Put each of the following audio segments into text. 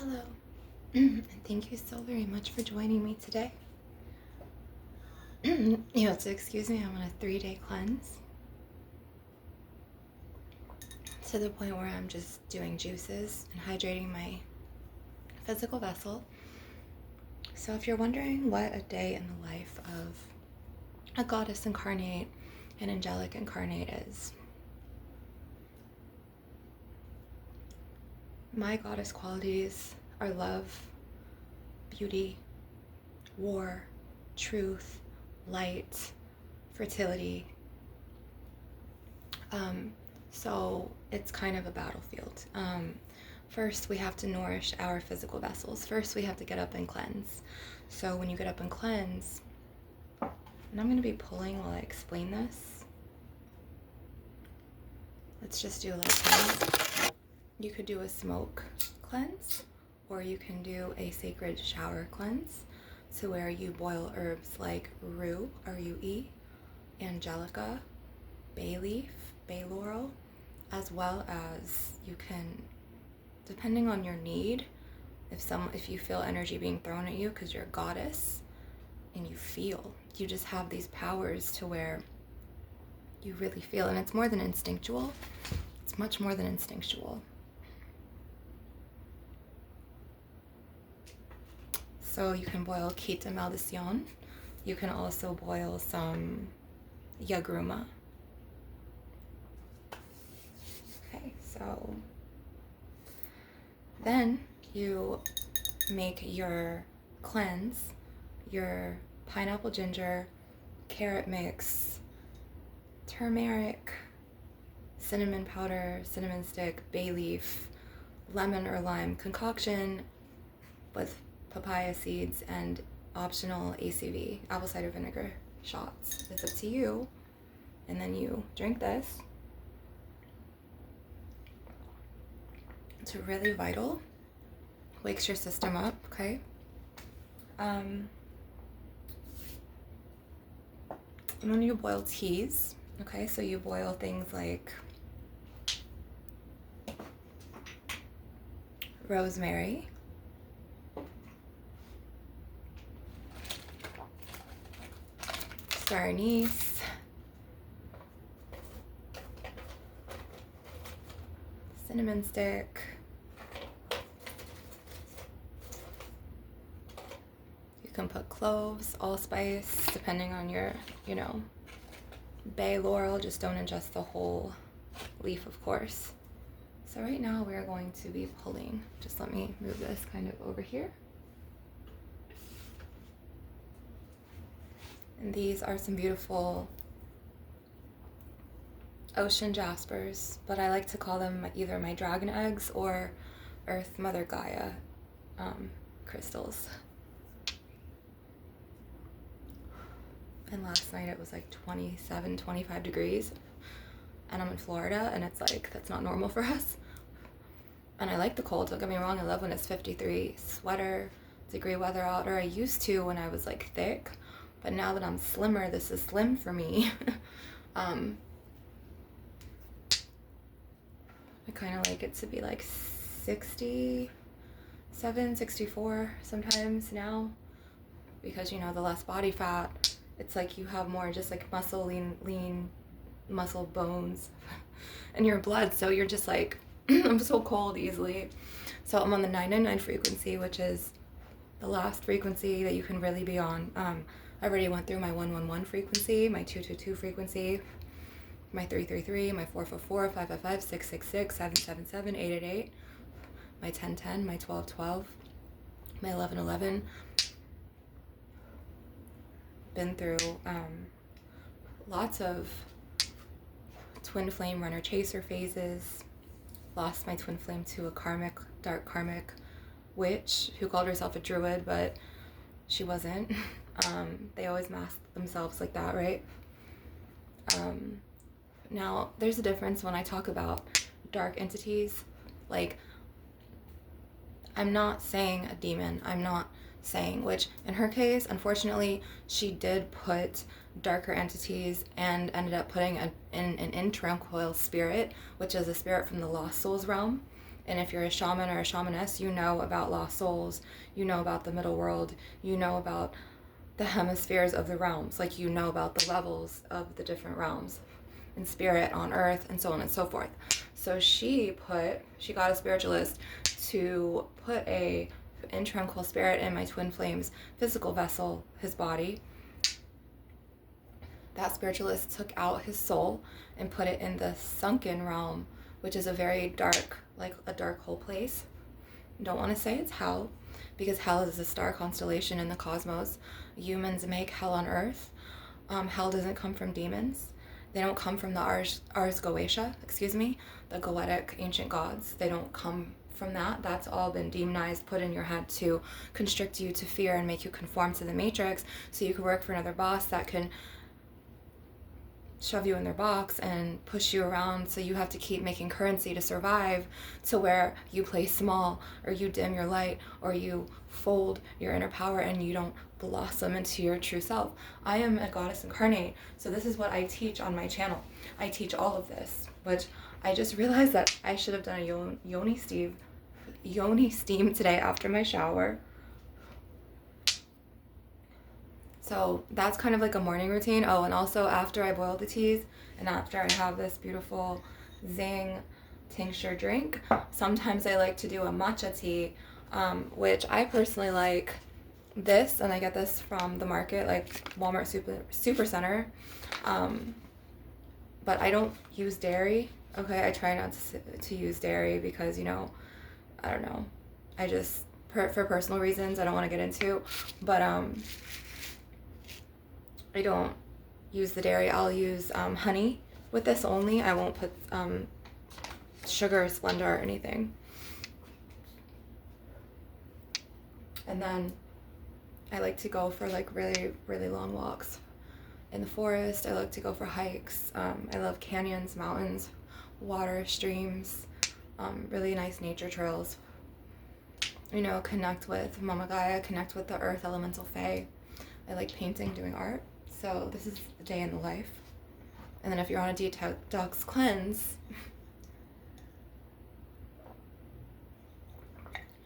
Hello, and thank you so very much for joining me today. You have to excuse me, I'm on a 3-day cleanse to the point where I'm just doing juices and hydrating my physical vessel. So if you're wondering what a day in the life of a goddess incarnate, an angelic incarnate is, my goddess qualities are love, beauty, war, truth, light, fertility. So it's kind of a battlefield. First, we have to nourish our physical vessels. First, we have to get up and cleanse. So when you get up and cleanse, and I'm going to be pulling while I explain this. Let's just do a little cleanse. You could do a smoke cleanse, or you can do a sacred shower cleanse, to where you boil herbs like rue, R-U-E, angelica, bay leaf, bay laurel, as well as you can, depending on your need, if you feel energy being thrown at you because you're a goddess and you just have these powers to where you really feel, and it's more than instinctual. It's much more than instinctual. So you can boil Quita Maldición. You can also boil some Yagruma. Okay, so then you make your cleanse, your pineapple ginger, carrot mix, turmeric, cinnamon powder, cinnamon stick, bay leaf, lemon or lime concoction with papaya seeds and optional ACV, apple cider vinegar shots. It's up to you. And then you drink this. It's really vital. Wakes your system up, okay? And when you boil teas, okay, so you boil things like rosemary, star anise, cinnamon stick, you can put cloves, allspice, depending on your, bay laurel. Just don't ingest the whole leaf, of course. So right now we're going to be pulling. Just let me move this kind of over here. And these are some beautiful ocean jaspers, but I like to call them either my dragon eggs or Earth Mother Gaia crystals. And last night it was like 27, 25 degrees, and I'm in Florida, and it's like, that's not normal for us. And I like the cold, don't get me wrong, I love when it's 53 sweater degree weather out, or I used to when I was like thick, but now that I'm slimmer, this is slim for me. I kind of like it to be like 67, 64 sometimes now, because the less body fat, it's like you have more just like muscle, lean muscle bones in your blood, so you're just like I'm so cold easily. So I'm on the 999 frequency, which is the last frequency that you can really be on. I already went through my 111 frequency, my 222 frequency, my 333, my 444, 555, 666, 777, 888, my 1010, my 1212, my 1111. Been through lots of twin flame runner chaser phases. Lost my twin flame to a dark karmic witch who called herself a druid, but she wasn't. They always mask themselves like that, right? Now, there's a difference when I talk about dark entities. Like, I'm not saying a demon. I'm not saying, which in her case, unfortunately, she did put darker entities and ended up putting an intranquil spirit, which is a spirit from the lost souls realm. And if you're a shaman or a shamaness, you know about lost souls, you know about the middle world, you know about the hemispheres of the realms, like you know about the levels of the different realms and spirit on earth and so on and so forth. So she got a spiritualist to put a intranquil spirit in my twin flames physical vessel, his body. That spiritualist took out his soul and put it in the sunken realm, which is a very dark, like a dark hole place. I don't want to say it's hell, because hell is a star constellation in the cosmos. Humans make hell on earth. Hell doesn't come from demons. They don't come from the Ars Goetia, the Goetic ancient gods. They don't come from that. That's all been demonized, put in your head to constrict you to fear and make you conform to the matrix so you can work for another boss that can shove you in their box and push you around, so you have to keep making currency to survive, to where you play small or you dim your light or you fold your inner power and you don't blossom into your true self. I am a goddess incarnate, so this is what I teach on my channel. I teach all of this, which I just realized that I should have done a yoni steam today after my shower. So that's kind of like a morning routine. Oh, and also after I boil the teas and after I have this beautiful Zing tincture drink, sometimes I like to do a matcha tea, which I personally like this, and I get this from the market, like Walmart Super Center. But I don't use dairy. Okay, I try not to use dairy because, I don't know. I just, for personal reasons, I don't want to get into. But I don't use the dairy. I'll use honey with this only. I won't put sugar, Splenda, or anything. And then I like to go for like really, really long walks in the forest. I like to go for hikes. I love canyons, mountains, water, streams, really nice nature trails. Connect with Mama Gaia, connect with the earth elemental fae. I like painting, doing art. So this is the day in the life. And then if you're on a detox cleanse,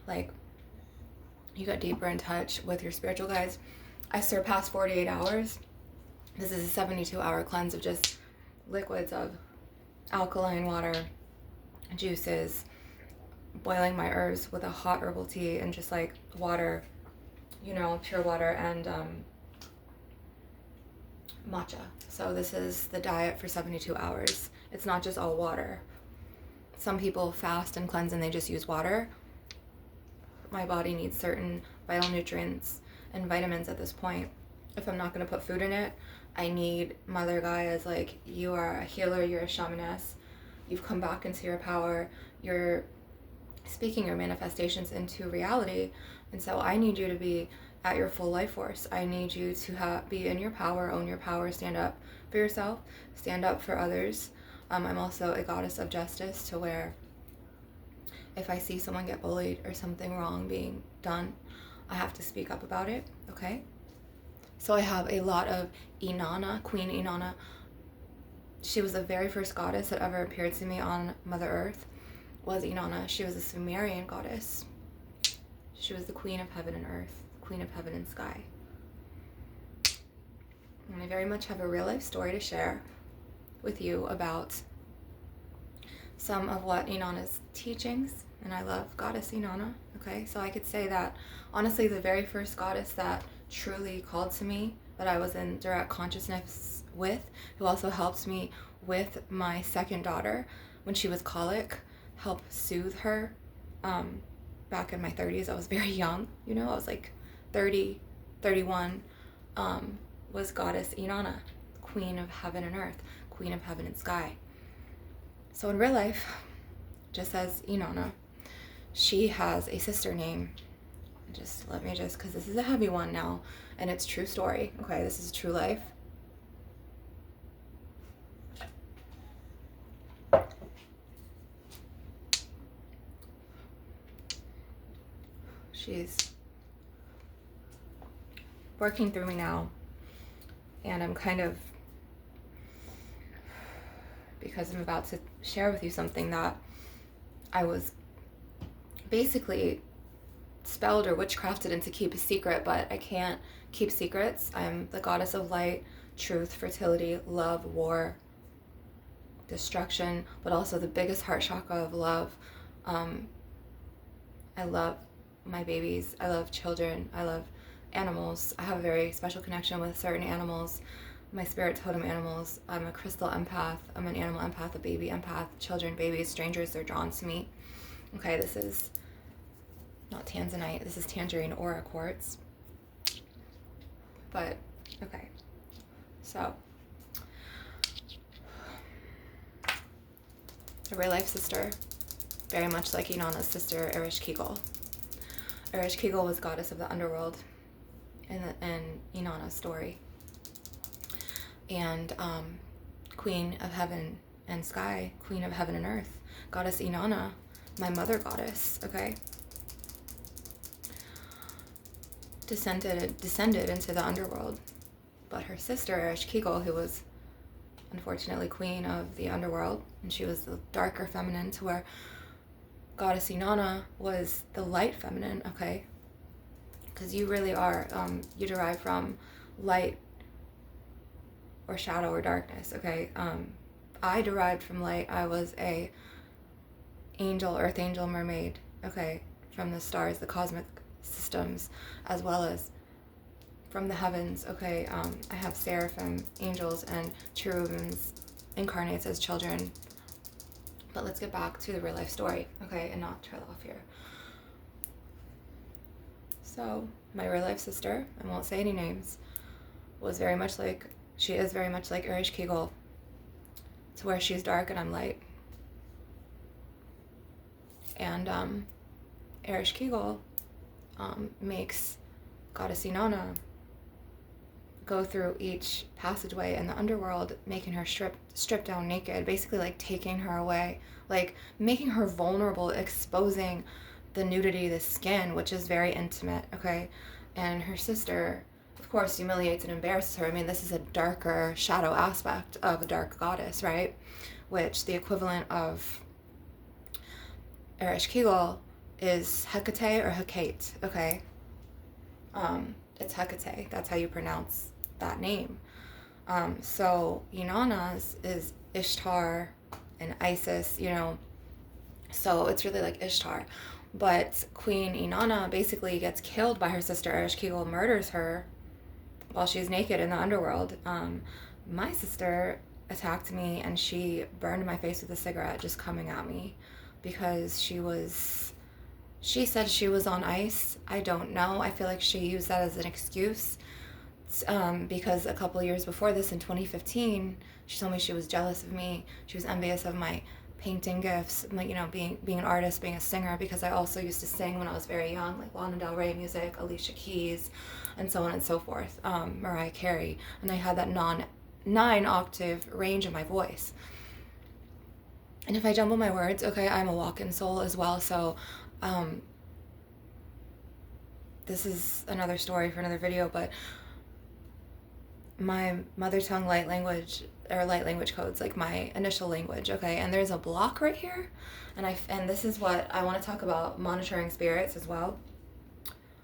like you got deeper in touch with your spiritual guides. I surpassed 48 hours. This is a 72-hour cleanse of just liquids of alkaline water, juices, boiling my herbs with a hot herbal tea, and just like water, pure water, and matcha. So this is the diet for 72 hours. It's not just all water. Some people fast and cleanse and they just use water. My body needs certain vital nutrients and vitamins at this point. If I'm not going to put food in it, I need Mother Gaia's, like, you are a healer, you're a shamaness, you've come back into your power, you're speaking your manifestations into reality, and so I need you to be at your full life force. I need you to be in your power, own your power, stand up for yourself, stand up for others. I'm also a goddess of justice, to where if I see someone get bullied or something wrong being done, I have to speak up about it, okay? So I have a lot of Inanna, Queen Inanna. She was the very first goddess that ever appeared to me on Mother Earth, was Inanna. She was a Sumerian goddess. She was the queen of heaven and earth, queen of heaven and sky. And I very much have a real life story to share with you about some of what Inanna's teachings, and I love Goddess Inanna, okay? So I could say that, honestly, the very first goddess that truly called to me, that I was in direct consciousness with, who also helped me with my second daughter when she was colic, help soothe her. Back in my 30s, I was very young, I was like 30, 31, was Goddess Inanna, queen of heaven and earth, queen of heaven and sky. So in real life, just as Inanna, she has a sister name. Because this is a heavy one now, and it's true story, okay? This is true life. She's working through me now, and I'm kind of, because I'm about to share with you something that I was basically spelled or witchcrafted into keep a secret, but I can't keep secrets. I'm the goddess of light, truth, fertility, love, war, destruction, but also the biggest heart chakra of love. I love my babies. I love children. I love animals. I have a very special connection with certain animals, my spirit totem animals. I'm a crystal empath. I'm an animal empath, a baby empath. Children, babies, strangers, they're drawn to me. Okay, this is not tanzanite. This is tangerine aura quartz. But, okay. So, a real life sister, very much like Inanna's sister, Ereshkigal. Ereshkigal was goddess of the underworld in Inanna's story. And queen of heaven and sky, queen of heaven and earth, goddess Inanna, my mother goddess, okay, descended into the underworld. But her sister, Ereshkigal, who was unfortunately queen of the underworld, and she was the darker feminine, to where goddess Inanna was the light feminine, okay? Because you really are, you derive from light or shadow or darkness, okay? I derived from light. I was a angel, earth angel, mermaid, okay, from the stars, the cosmic systems, as well as from the heavens, okay? I have seraphim, angels, and cherubims incarnates as children. But let's get back to the real life story, okay, and not trail off here. So, my real life sister, I won't say any names, she is very much like Ereshkigal, to where she's dark and I'm light. And Ereshkigal makes goddess Inanna go through each passageway in the underworld, making her strip down naked, basically like taking her away, like making her vulnerable, exposing the nudity, the skin, which is very intimate, okay? And her sister, of course, humiliates and embarrasses her. I mean, this is a darker shadow aspect of a dark goddess, right? Which the equivalent of Ereshkigal is Hecate or Hecate, okay? It's Hecate. That's how you pronounce that name. So Inanna's is Ishtar and Isis, you know, so it's really like Ishtar. But Queen Inanna basically gets killed by her sister. Ereshkigal murders her while she's naked in the underworld. My sister attacked me and she burned my face with a cigarette just coming at me because she said she was on ice. I don't know. I feel like she used that as an excuse because a couple years before this, in 2015, she told me she was jealous of me. She was envious of my painting gifts, you know, being an artist, being a singer, because I also used to sing when I was very young, like Lana Del Rey music, Alicia Keys, and so on and so forth, Mariah Carey, and I had that 9-octave range in my voice. And if I jumble my words, okay, I'm a walk-in soul as well, so this is another story for another video, but my mother tongue light language codes, like my initial language, okay, and there's a block right here, and this is what I want to talk about, monitoring spirits as well.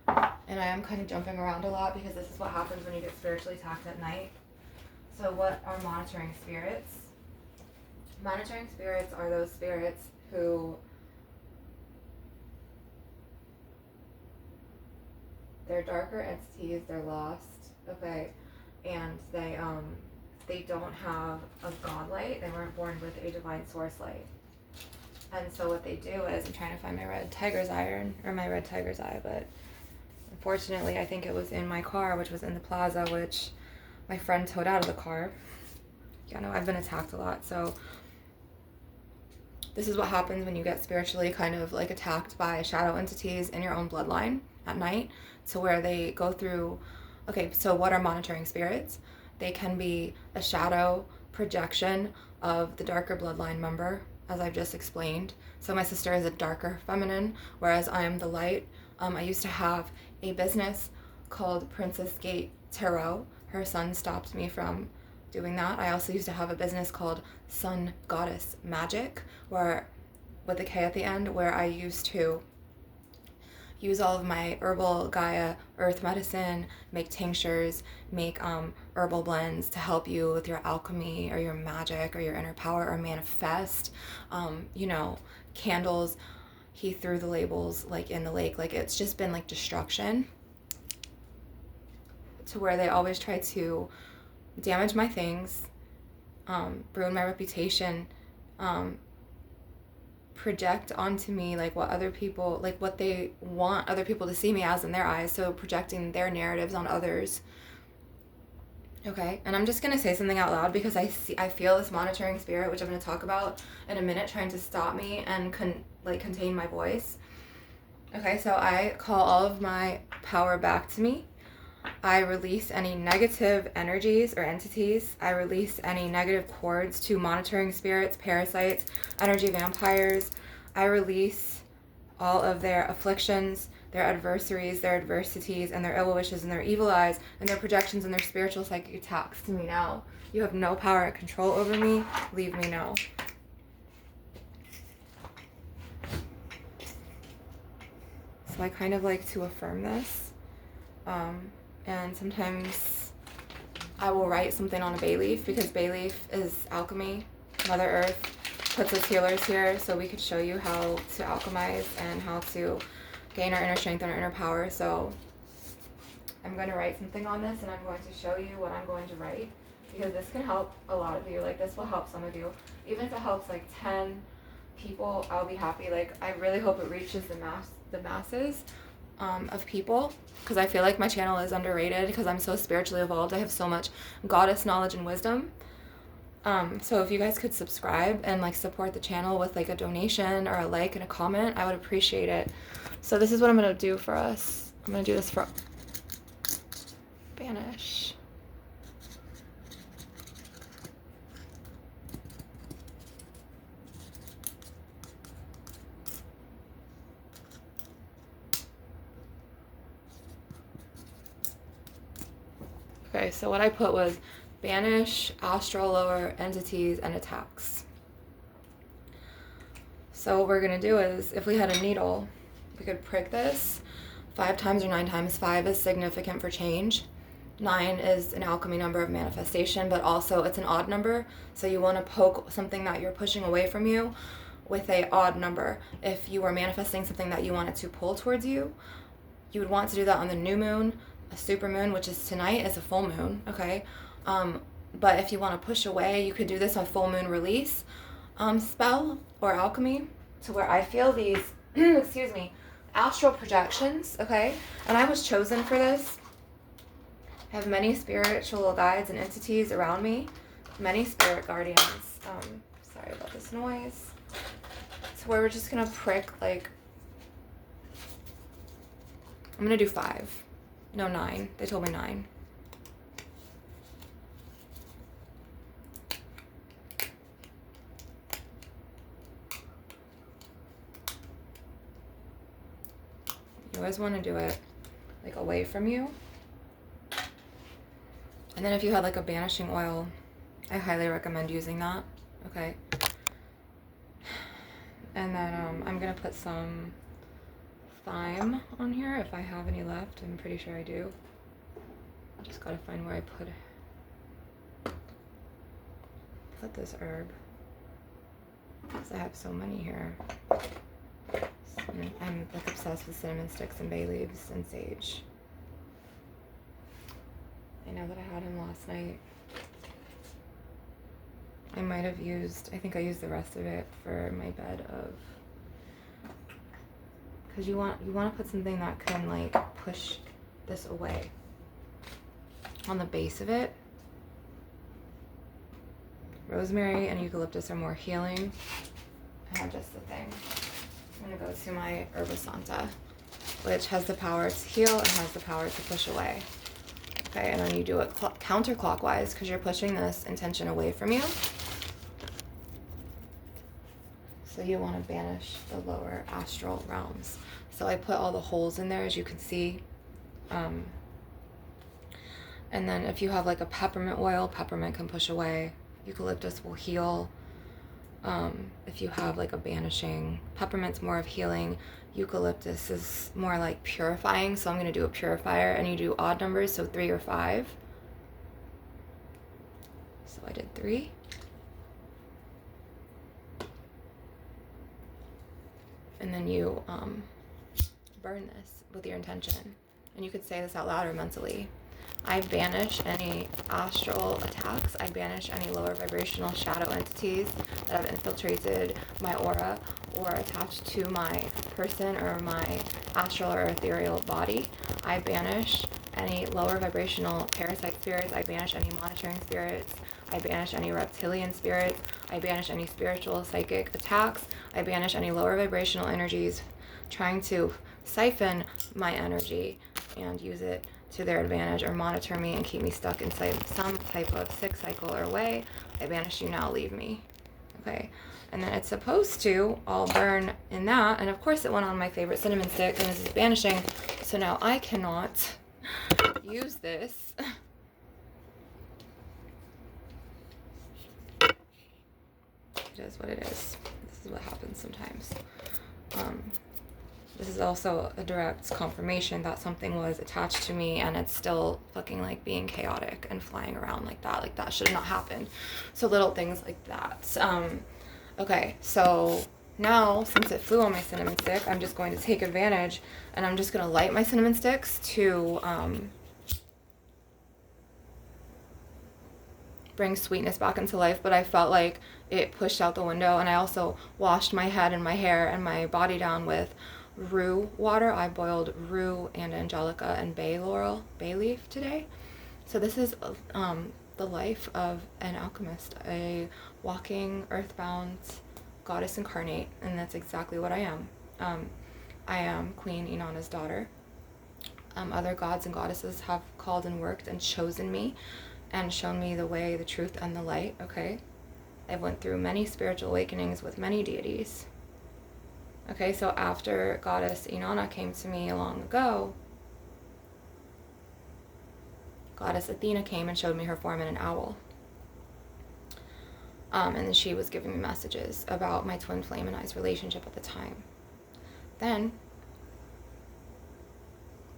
And I am kind of jumping around a lot because this is what happens when you get spiritually attacked at night. So what are monitoring spirits? Monitoring spirits are those spirits who they're darker entities, they're lost, okay, and they don't have a god light. They weren't born with a divine source light. And so what they do is, I'm trying to find my red tiger's eye, but unfortunately I think it was in my car, which was in the plaza, which my friend towed out of the car. Yeah, no, I've been attacked a lot, so this is what happens when you get spiritually kind of like attacked by shadow entities in your own bloodline at night, to where they go through. Okay, so what are monitoring spirits? They can be a shadow projection of the darker bloodline member, as I've just explained. So my sister is a darker feminine, whereas I am the light. I used to have a business called Princess Gate Tarot. Her son stopped me from doing that. I also used to have a business called Sun Goddess Magic, where with a K at the end, where I used to use all of my herbal Gaia earth medicine, make tinctures, make herbal blends to help you with your alchemy or your magic or your inner power or manifest. You know, candles, he threw the labels like in the lake. Like, it's just been like destruction, to where they always try to damage my things, ruin my reputation, project onto me like what other people, like what they want other people to see me as in their eyes, so projecting their narratives on others. Okay, and I'm just gonna say something out loud because I feel this monitoring spirit, which I'm gonna talk about in a minute, trying to stop me and contain my voice. Okay, so I call all of my power back to me. I release any negative energies or entities. I release any negative cords to monitoring spirits, parasites, energy vampires. I release all of their afflictions, their adversaries, their adversities, and their ill wishes and their evil eyes and their projections and their spiritual psychic attacks to me now. You have no power and control over me. Leave me now. So I kind of like to affirm this. And sometimes I will write something on a bay leaf, because bay leaf is alchemy. Mother Earth puts us healers here so we could show you how to alchemize and how to gain our inner strength and our inner power. So I'm going to write something on this, and I'm going to show you what I'm going to write, because this can help a lot of you. Like, this will help some of you. Even if it helps like 10 people, I'll be happy. Like, I really hope it reaches the masses of people, because I feel like my channel is underrated because I'm so spiritually evolved. I have so much goddess knowledge and wisdom. So if you guys could subscribe and like support the channel with like a donation or a like and a comment, I would appreciate it. So this is what I'm going to do for us. I'm going to do this for Banish. Okay, so what I put was banish astral lower entities and attacks. So what we're going to do is, if we had a needle, we could prick this 5 times or 9 times. 5 is significant for change. 9 is an alchemy number of manifestation, but also it's an odd number. So you want to poke something that you're pushing away from you with a odd number. If you were manifesting something that you wanted to pull towards you, you would want to do that on the new moon. A super moon, which is tonight, is a full moon, okay? But if you want to push away, you could do this on full moon release spell or alchemy, to where I feel these, excuse me, astral projections, okay? And I was chosen for this. I have many spiritual guides and entities around me, many spirit guardians. Sorry about this noise. So we're just gonna prick, like, I'm gonna do 5. No, 9. They told me 9. You always want to do it like away from you. And then if you had like a banishing oil, I highly recommend using that. Okay. And then I'm gonna put some thyme on here if I have any left. I'm pretty sure I do. I just gotta find where I put this herb, because I have so many here. I'm like obsessed with cinnamon sticks and bay leaves and sage. I know that I had him last night. I might have used, I think I used the rest of it for my bed of, because you want to put something that can like push this away. On the base of it, rosemary and eucalyptus are more healing. I have just the thing. I'm gonna go to my Herba Santa, which has the power to heal and has the power to push away. Okay, and then you do it counterclockwise, because you're pushing this intention away from you. So you want to banish the lower astral realms. So I put all the holes in there, as you can see. And then if you have like a peppermint oil, peppermint can push away. Eucalyptus will heal. If you have like a banishing, peppermint's more of healing. eucalyptus is more like purifying, so I'm going to do a purifier, and you do odd numbers, so 3 or 5. So I did 3. And then you burn this with your intention. And you could say this out loud or mentally. I banish any astral attacks. I banish any lower vibrational shadow entities that have infiltrated my aura or attached to my person or my astral or ethereal body. I banish any lower vibrational parasite spirits. I banish any monitoring spirits. I banish any reptilian spirits. I banish any spiritual psychic attacks. I banish any lower vibrational energies trying to siphon my energy and use it to their advantage or monitor me and keep me stuck inside some type of sick cycle or way. I banish you now, leave me. Okay, and then it's supposed to all burn in that, and of course it went on my favorite cinnamon stick, and this is banishing, so now I cannot use this. It is what it is. This is what happens sometimes. This is also a direct confirmation that something was attached to me, and it's still fucking like being chaotic and flying around like that. Like that should have not happened. So little things like that. Okay, so now since it flew on my cinnamon stick, I'm just going to take advantage, and I'm just going to light my cinnamon sticks to bring sweetness back into life, but I felt like it pushed out the window. And I also washed my head and my hair and my body down with rue water. I boiled rue and angelica and bay leaf today. So this is the life of an alchemist, a walking earthbound goddess incarnate, and that's exactly what I am. I am Queen Inanna's daughter. Other gods and goddesses have called and worked and chosen me and shown me the way, the truth, and the light, okay? I've went through many spiritual awakenings with many deities. Okay, so after Goddess Inanna came to me long ago, Goddess Athena came and showed me her form in an owl. And then she was giving me messages about my twin flame and I's relationship at the time. Then,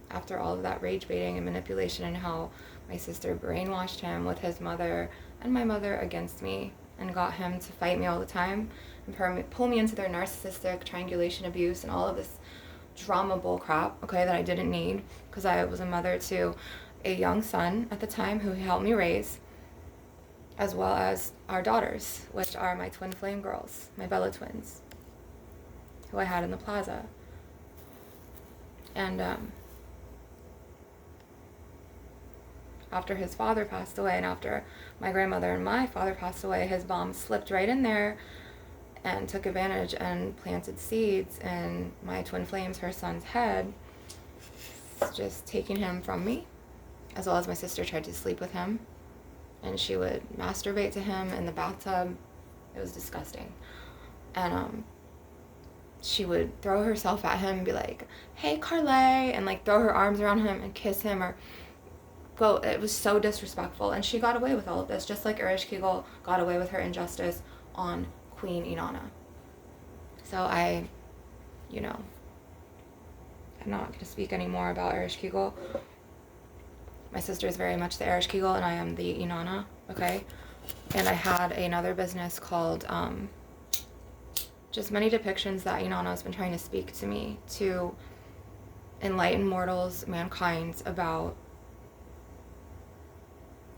after all of that rage baiting and manipulation and how my sister brainwashed him with his mother and my mother against me and got him to fight me all the time and pull me into their narcissistic triangulation abuse and all of this drama bull crap, okay, that I didn't need because I was a mother to a young son at the time who he helped me raise, as well as our daughters, which are my twin flame girls, my Bella twins, who I had in the plaza. And after his father passed away and after my grandmother and my father passed away, his mom slipped right in there and took advantage and planted seeds in my twin flames, her son's head, just taking him from me, as well as my sister tried to sleep with him, and she would masturbate to him in the bathtub. It was disgusting. And she would throw herself at him and be like, "Hey, Carle," and like throw her arms around him and kiss him or go. It was so disrespectful, and she got away with all of this, just like Ereshkigal got away with her injustice on Queen Inanna. So I'm not going to speak anymore about Ereshkigal. My sister is very much the Ereshkigal, and I am the Inanna, okay? And I had another business called just many depictions that Inanna has been trying to speak to me to enlighten mortals, mankind, about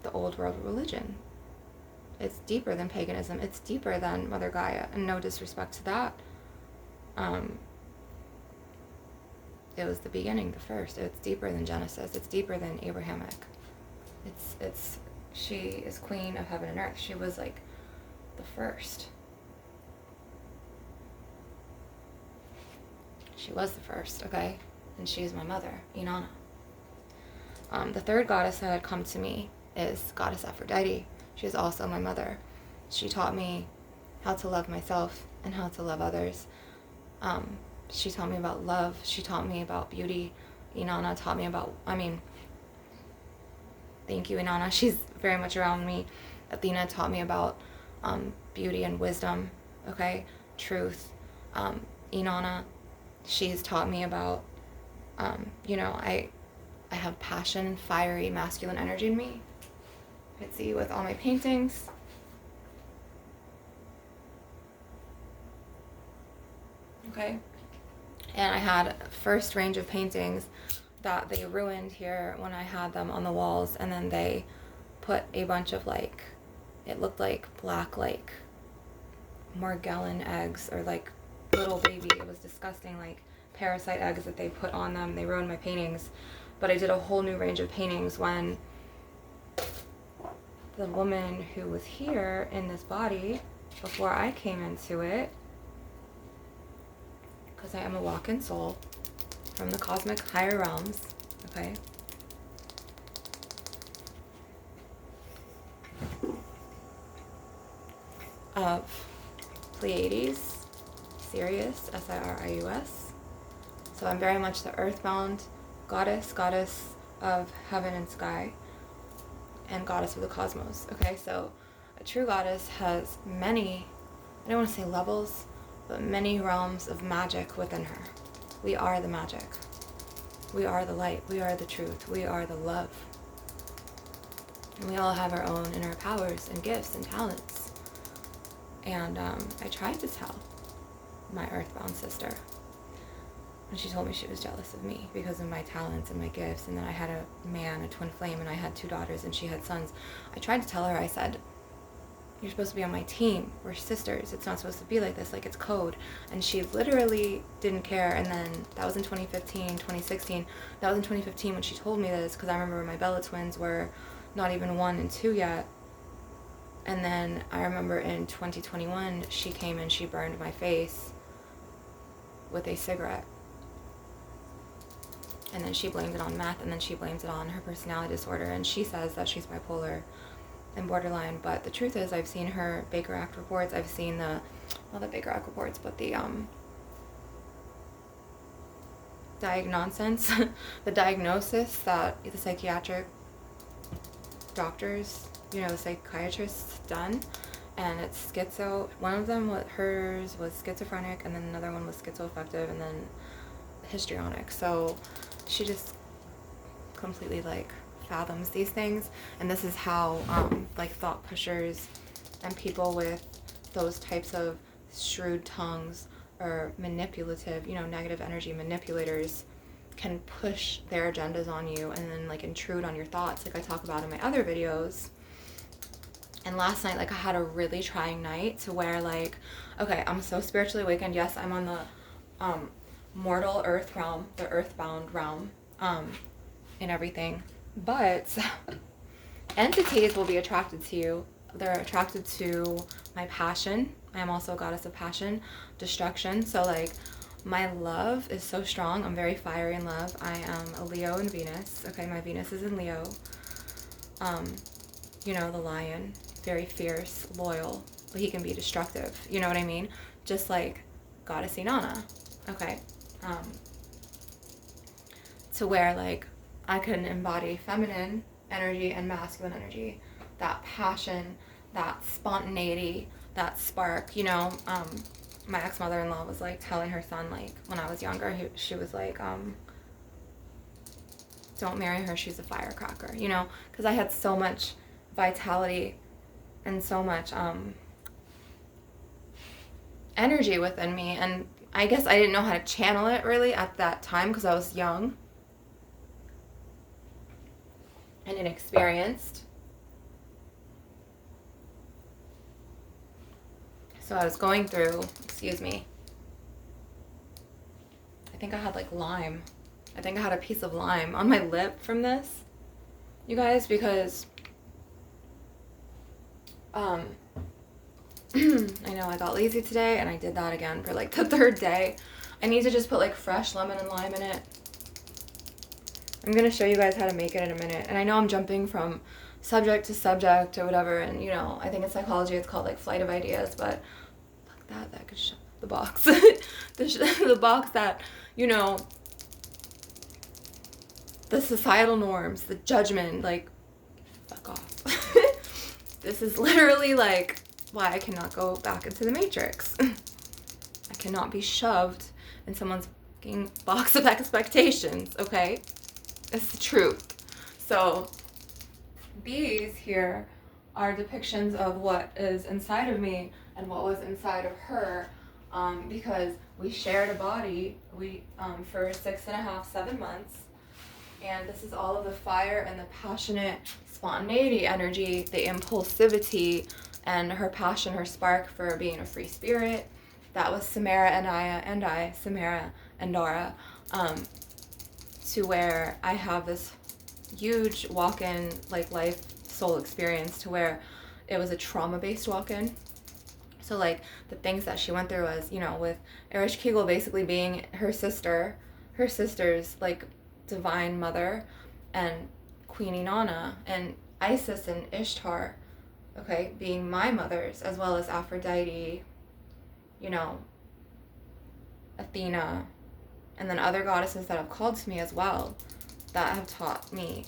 the old world religion. It's deeper than paganism. It's deeper than Mother Gaia, and no disrespect to that. It was the beginning, the first. It's deeper than Genesis. It's deeper than Abrahamic. She is queen of heaven and earth. She was like the first. She was the first, okay? And she's my mother, Inanna. The third goddess that had come to me is Goddess Aphrodite. She is also my mother. She taught me how to love myself and how to love others. She taught me about love. She taught me about beauty. Inanna taught me about, thank you, Inanna. She's very much around me. Athena taught me about beauty and wisdom, okay? Truth. Inanna, she's taught me about, I have passion, fiery, masculine energy in me. You can see with all my paintings. Okay. And I had first range of paintings that they ruined here when I had them on the walls, and then they put a bunch of like, it looked like black like Morgellon eggs, or like little baby, it was disgusting, like parasite eggs that they put on them. They ruined my paintings. But I did a whole new range of paintings when the woman who was here in this body before I came into it, because I am a walk-in soul from the cosmic higher realms, okay? Of Pleiades, Sirius, Sirius. So I'm very much the earthbound goddess of heaven and sky, and goddess of the cosmos, okay? So a true goddess has many, I don't want to say levels, but many realms of magic within her. We are the magic. We are the light. We are the truth. We are the love. And we all have our own inner powers and gifts and talents. And I tried to tell my earthbound sister, and she told me she was jealous of me because of my talents and my gifts, and then I had a man, a twin flame, and I had 2 daughters and she had sons. I tried to tell her, I said, you're supposed to be on my team. We're sisters. It's not supposed to be like this, like it's code. And she literally didn't care. And then that was in 2015, 2016. That was in 2015 when she told me this, because I remember my Bella twins were not even 1 and 2 yet. And then I remember in 2021, she came and she burned my face with a cigarette. And then she blamed it on meth, and then she blames it on her personality disorder. And she says that she's bipolar and borderline, but the truth is I've seen her Baker Act reports. I've seen not the Baker Act reports, but the diagnosis the diagnosis that the psychiatric doctors, the psychiatrists done, and it's schizo. One of them, hers was schizophrenic, and then another one was schizoaffective, and then histrionic. So she just completely fathoms these things, and this is how thought pushers and people with those types of shrewd tongues or manipulative, negative energy manipulators can push their agendas on you and then intrude on your thoughts, like I talk about in my other videos. And last night, I had a really trying night to where okay, I'm so spiritually awakened. Yes, I'm on the mortal earth realm, the earthbound realm, and everything. But entities will be attracted to you. They're attracted to my passion. I am also a goddess of passion, destruction. So my love is so strong. I'm very fiery in love. I am a Leo in Venus. Okay, my Venus is in Leo. The lion, very fierce, loyal, but he can be destructive. You know what I mean? Just like goddess Inanna. Okay. To where I can embody feminine energy and masculine energy, that passion, that spontaneity, that spark. My ex-mother-in-law was telling her son when I was younger, she was don't marry her, she's a firecracker, because I had so much vitality and so much energy within me, and I guess I didn't know how to channel it really at that time because I was young and inexperienced. So I was going through, excuse me, I think I had lime. I think I had a piece of lime on my lip from this, you guys, because I know I got lazy today and I did that again for the 3rd day. I need to just put fresh lemon and lime in it. I'm going to show you guys how to make it in a minute. And I know I'm jumping from subject to subject or whatever, and I think in psychology it's called flight of ideas, but fuck that could shut the box. the box that, the societal norms, the judgment, fuck off. This is literally why I cannot go back into the matrix. I cannot be shoved in someone's fucking box of expectations, okay? It's the truth. So these here are depictions of what is inside of me and what was inside of her, because we shared a body for 6.5, 7 months. And this is all of the fire and the passionate spontaneity energy, the impulsivity, and her passion, her spark for being a free spirit. That was Samara and I, Samara and Dora, to where I have this huge walk-in, like, life soul experience, to where it was a trauma-based walk-in. So, like, the things that she went through was, you know, with Erich Kegel basically being her sister's, like, divine mother, and Queen Inanna, and Isis and Ishtar, okay, being my mothers, as well as Aphrodite, you know, Athena, and then other goddesses that have called to me as well, that have taught me,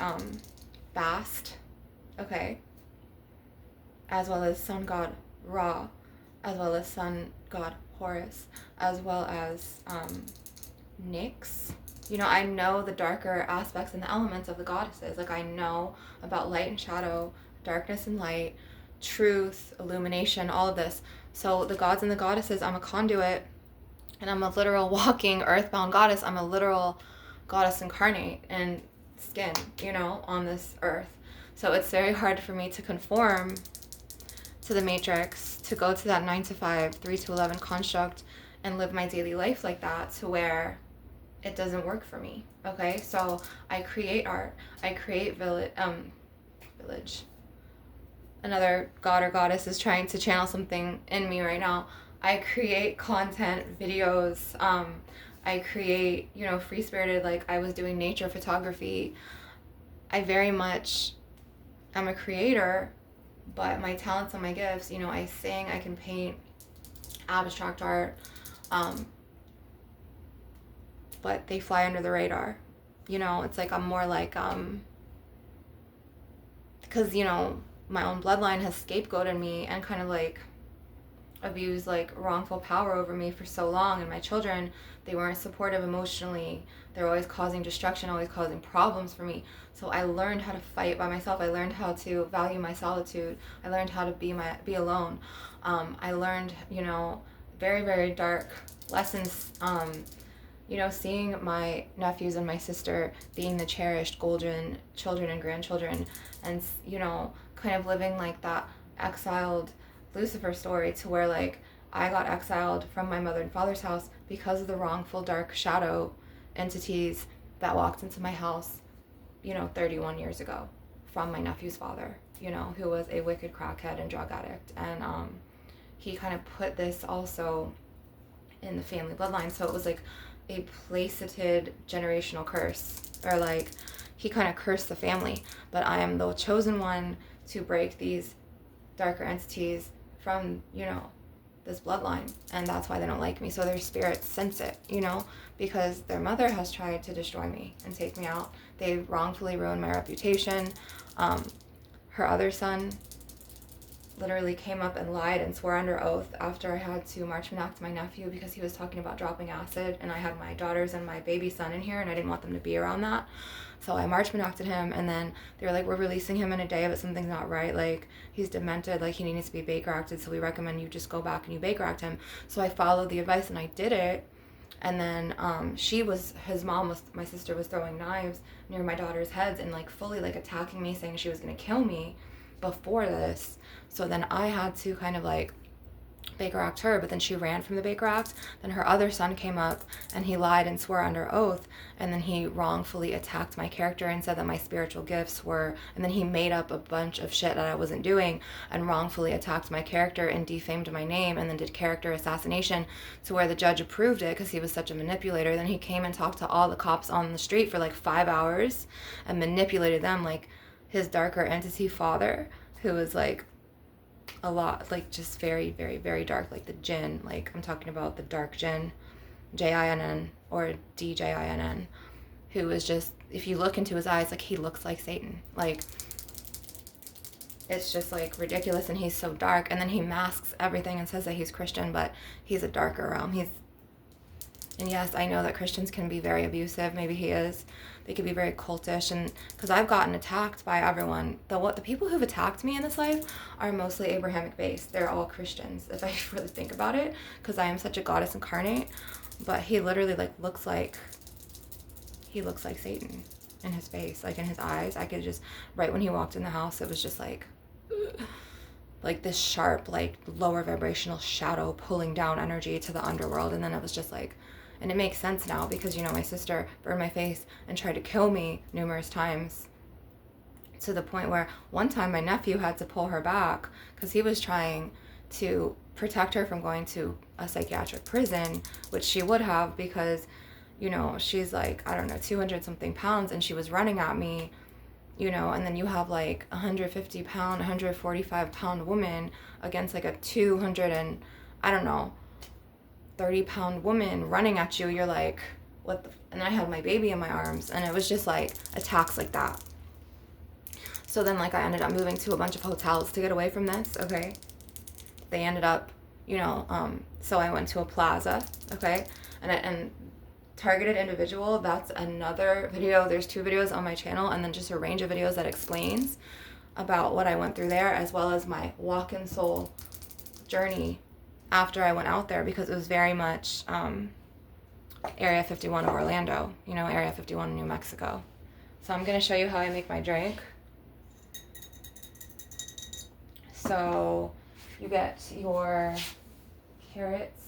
Bast, okay, as well as sun god Ra, as well as sun god Horus, as well as Nyx. You know, I know the darker aspects and the elements of the goddesses. Like, I know about light and shadow, darkness and light, truth, illumination, all of this. So the gods and the goddesses, I'm a conduit, and I'm a literal walking earthbound goddess. I'm a literal goddess incarnate in skin, you know, on this earth. So it's very hard for me to conform to the matrix, to go to that 9 to 5, 3 to 11 construct and live my daily life like that, to where it doesn't work for me. Okay, so I create art, I create village. Another god or goddess is trying to channel something in me right now. I create content, videos. I create, you know, free spirited. Like, I was doing nature photography. I very much am a creator, but my talents and my gifts, you know, I sing, I can paint, abstract art. But they fly under the radar. You know, it's like I'm more like, because, you know, my own bloodline has scapegoated me and kind of like abused like wrongful power over me for so long. And my children, they weren't supportive emotionally. They were always causing destruction, always causing problems for me. So I learned how to fight by myself. I learned how to value my solitude. I learned how to be alone. I learned, you know, very, very dark lessons, you know, seeing my nephews and my sister being the cherished golden children and grandchildren, and, you know, kind of living like that exiled Lucifer story, to where, like, I got exiled from my mother and father's house because of the wrongful dark shadow entities that walked into my house, you know, 31 years ago, from my nephew's father, you know, who was a wicked crackhead and drug addict. And he kind of put this also in the family bloodline. So it was like a placeted generational curse, or like he kind of cursed the family. But I am the chosen one to break these darker entities from, you know, this bloodline, and that's why they don't like me. So their spirits sense it, you know, because their mother has tried to destroy me and take me out. They wrongfully ruined my reputation. Her other son literally came up and lied and swore under oath after I had to march to my nephew, because he was talking about dropping acid, and I had my daughters and my baby son in here and I didn't want them to be around that. So I marched to him, and then they were like, we're releasing him in a day, but something's not right. Like, he's demented, like he needs to be Baker acted, so we recommend you just go back and you Baker act him. So I followed the advice and I did it. And then my sister was throwing knives near my daughter's heads and like fully like attacking me, saying she was going to kill me before this. So then I had to kind of like Baker act her, but then she ran from the Baker act. Then her other son came up and he lied and swore under oath, and then he wrongfully attacked my character and said that my spiritual gifts were, and then he made up a bunch of shit that I wasn't doing and wrongfully attacked my character and defamed my name, and then did character assassination, to where the judge approved it because he was such a manipulator. Then he came and talked to all the cops on the street for like 5 hours and manipulated them, like his darker entity father, who was like a lot, like just very, very, very dark, like the jinn. Like, I'm talking about the dark jinn, Jinn, or Djinn, who is just, if you look into his eyes, like he looks like Satan. Like, it's just like ridiculous, and he's so dark. And then he masks everything and says that he's Christian, but he's a darker realm. He's And yes, I know that Christians can be very abusive. Maybe he is. They can be very cultish, and because I've gotten attacked by everyone. The people who've attacked me in this life are mostly Abrahamic based. They're all Christians, if I really think about it, because I am such a goddess incarnate. But he literally looks like Satan in his face, like in his eyes. I could just, right when he walked in the house, it was just like this sharp, like lower vibrational shadow pulling down energy to the underworld. And then it was just like, and it makes sense now because, you know, my sister burned my face and tried to kill me numerous times, to the point where one time my nephew had to pull her back because he was trying to protect her from going to a psychiatric prison, which she would have because, you know, she's like, I don't know, 200 something pounds, and she was running at me, you know, and then you have like 150 pound, 145 pound woman against like a 200 and I don't know, 30-pound woman running at you. You're like, what the and I had my baby in my arms, and it was just like attacks like that. So then like I ended up moving to a bunch of hotels to get away from this, okay? They ended up, you know, so I went to a plaza, okay? And targeted individual, that's another video. There's 2 videos on my channel, and then just a range of videos that explains about what I went through there, as well as my walk-in soul journey after I went out there, because it was very much Area 51 of Orlando, you know, Area 51 in New Mexico. So I'm going to show you how I make my drink. So you get your carrots,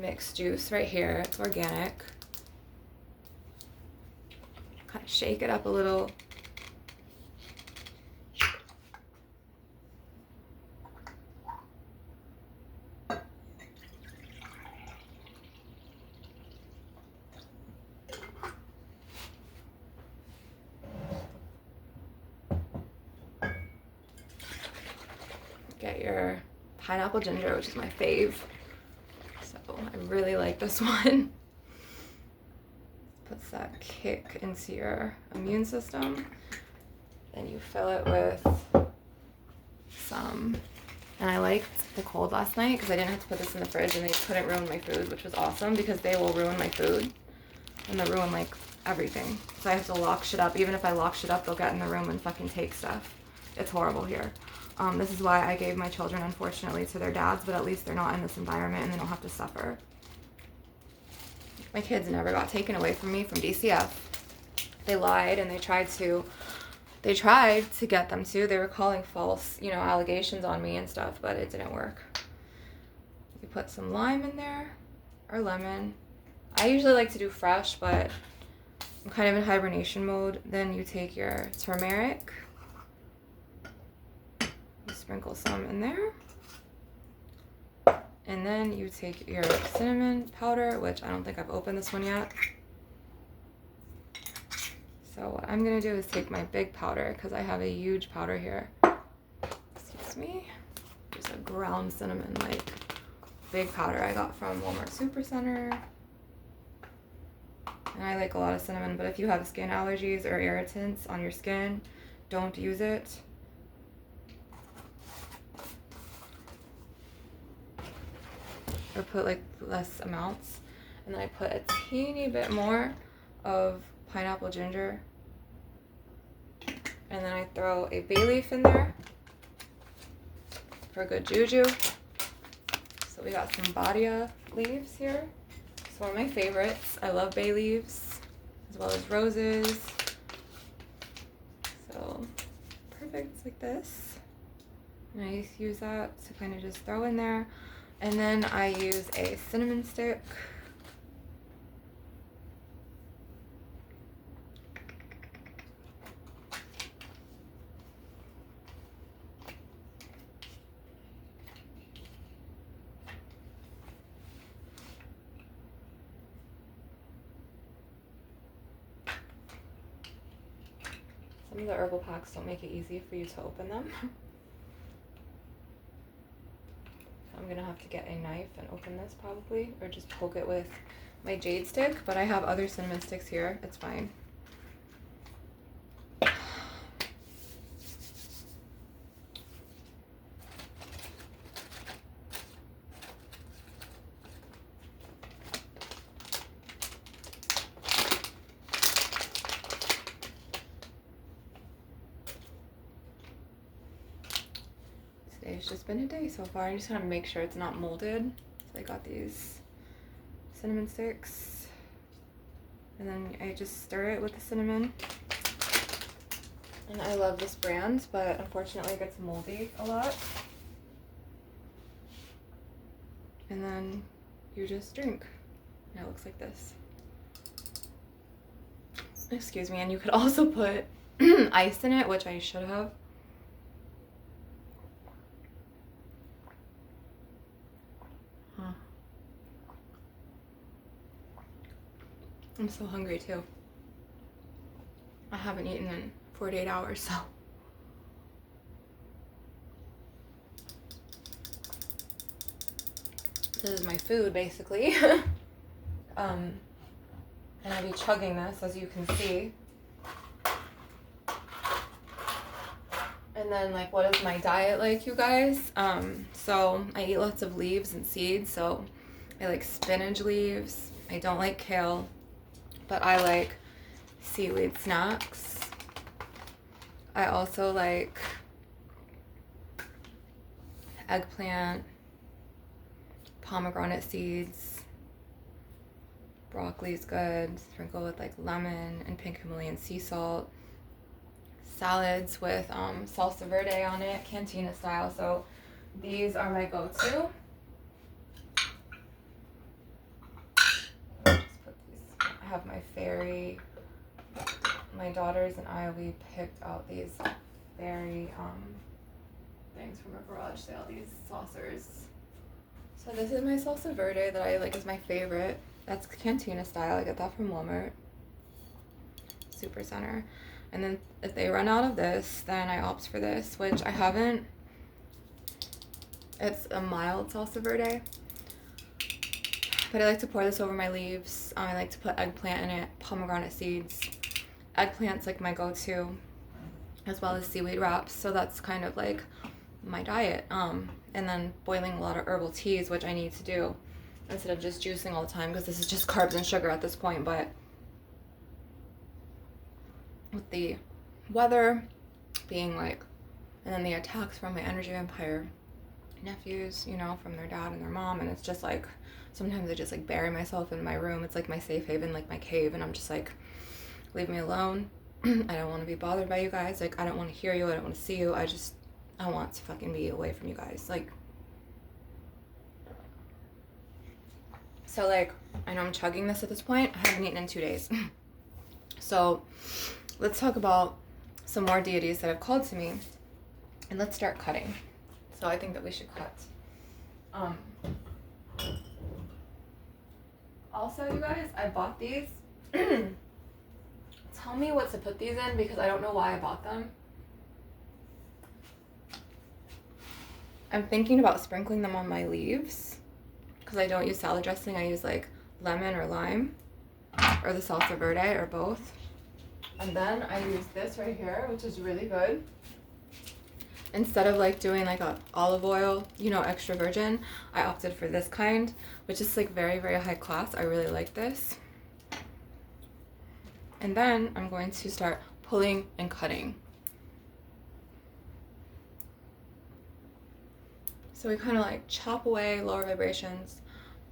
mixed juice right here. It's organic. Kind of shake it up a little. Get your pineapple ginger, which is my fave. So I really like this one. Puts that kick into your immune system. Then you fill it with some, and I liked the cold last night because I didn't have to put this in the fridge and they couldn't ruin my food, which was awesome because they will ruin my food and they'll ruin like everything. So I have to lock shit up. Even if I lock shit up, they'll get in the room and fucking take stuff. It's horrible here. This is why I gave my children, unfortunately, to their dads, but at least they're not in this environment and they don't have to suffer. My kids never got taken away from me from DCF. They lied and they tried to get them to. They were calling false, you know, allegations on me and stuff, but it didn't work. You put some lime in there, or lemon. I usually like to do fresh, but I'm kind of in hibernation mode. Then you take your turmeric. You sprinkle some in there. And then you take your cinnamon powder, which I don't think I've opened this one yet. So what I'm going to do is take my big powder, because I have a huge powder here. Excuse me. Just a ground cinnamon, like big powder I got from Walmart Supercenter. And I like a lot of cinnamon, but if you have skin allergies or irritants on your skin, don't use it. Or put like less amounts. And then I put a teeny bit more of pineapple ginger. And then I throw a bay leaf in there for good juju. So we got some badia leaves here. It's one of my favorites. I love bay leaves as well as roses. So perfect, it's like this. And I use that to kind of just throw in there. And then I use a cinnamon stick. Some of the herbal packs don't make it easy for you to open them. I'm gonna have to get a knife and open this probably, or just poke it with my jade stick, but I have other cinnamon sticks here, it's fine. today's just been a day so far. I just gotta make sure it's not molded. So I got these cinnamon sticks, and then I just stir it with the cinnamon. And I love this brand, but unfortunately it gets moldy a lot. And then you just drink. And it looks like this. Excuse me, and you could also put ice in it, which I should have. Huh. I'm so hungry too. I haven't eaten in 48 hours, so. This is my food, basically. And I'll be chugging this, as you can see. And then, like, what is my diet like, you guys? So I eat lots of leaves and seeds, so I like spinach leaves. I don't like kale, but I like seaweed snacks. I also like eggplant, pomegranate seeds. Broccoli's good. Sprinkle with like lemon and pink Himalayan sea salt. Salads with salsa verde on it, cantina style. So these are my go-to. Just put these. I have my fairy. My daughters and I, we picked out these fairy things from a garage sale. These saucers. So this is my salsa verde that I like is my favorite. That's cantina style. I get that from Walmart. Super Center. And then if they run out of this, then I opt for this, which I haven't. It's a mild salsa verde. But I like to pour this over my leaves. I like to put eggplant in it, pomegranate seeds. Eggplant's like my go-to, as well as seaweed wraps. So that's kind of like my diet. And then boiling a lot of herbal teas, which I need to do instead of just juicing all the time, because this is just carbs and sugar at this point. But with the weather being like, and then the attacks from my energy vampire nephews, you know, from their dad and their mom, and it's just like, sometimes I just like bury myself in my room. It's like my safe haven, like my cave, and I'm just like, leave me alone. I don't want to be bothered by you guys. Like, I don't want to hear you. I don't want to see you. I want to fucking be away from you guys. Like, so like, I know I'm chugging this at this point. I haven't eaten in 2 days. So let's talk about some more deities that have called to me, and let's start cutting. So I think that we should cut. Also, you guys, I bought these. Tell me what to put these in, because I don't know why I bought them. I'm thinking about sprinkling them on my leaves, because I don't use salad dressing. I use like lemon or lime, or the salsa verde, or both. And then I use this right here, which is really good. Instead of like doing like a olive oil, you know, extra virgin, I opted for this kind, which is like very, very high class. I really like this. And then I'm going to start pulling and cutting. So we kind of like chop away lower vibrations,